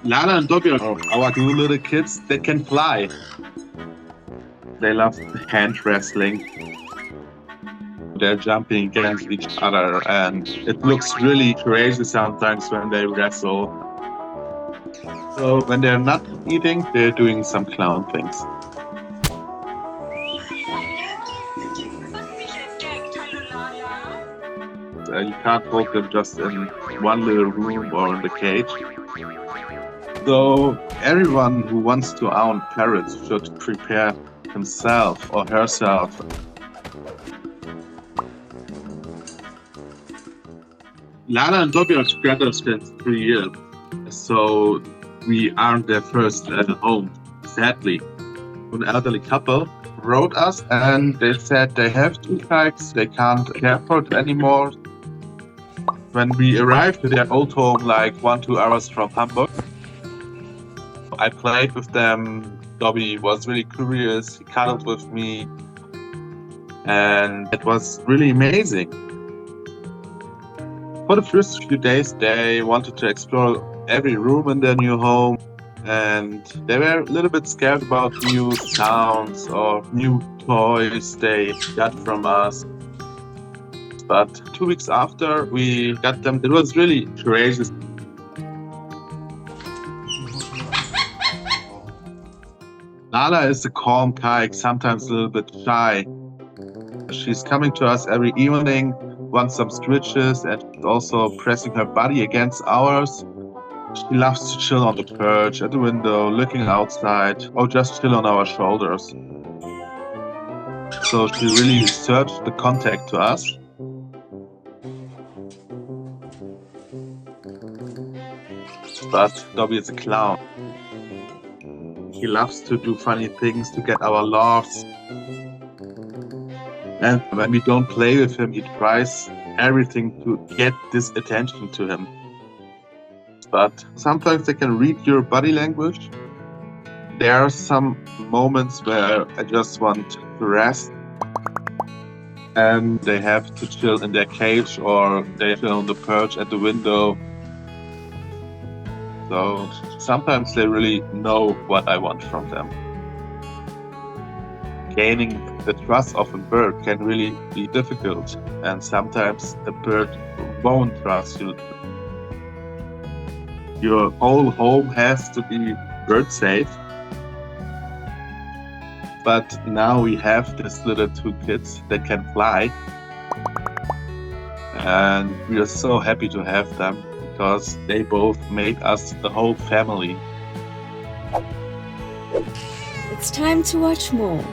Lala and Dobby are our two little kids that can fly. They love hand wrestling. They're jumping against each other, and it looks really crazy sometimes when they wrestle. So when they're not eating, they're doing some clown things. You can't hold them just in one little room or in the cage. So everyone who wants to own parrots should prepare himself or herself. Lala and Dobby are together since 3 years, so we aren't their first home, sadly. An elderly couple wrote us and they said they have 2 kikes, they can't care for it anymore. When we arrived to their old home, like 1-2 hours from Hamburg, I played with them. Dobby was really curious, he cuddled with me, and it was really amazing. For the first few days, they wanted to explore every room in their new home, and they were a little bit scared about new sounds or new toys they got from us. But 2 weeks after we got them, it was really crazy. Lala is a calm kike, sometimes a little bit shy. She's coming to us every evening, wants some stretches, and also pressing her body against ours. She loves to chill on the perch, at the window, looking outside, or just chill on our shoulders. So she really searched the contact to us. But Dobby is a clown. He loves to do funny things to get our laughs. And when we don't play with him, he tries everything to get this attention to him. But sometimes they can read your body language. There are some moments where I just want to rest, and they have to chill in their cage or they chill on the perch at the window. So sometimes they really know what I want from them. Gaining the trust of a bird can really be difficult, and sometimes the bird won't trust you. Your whole home has to be bird safe. But now we have these little 2 kids that can fly, and we are so happy to have them because they both made us the whole family. It's time to watch more.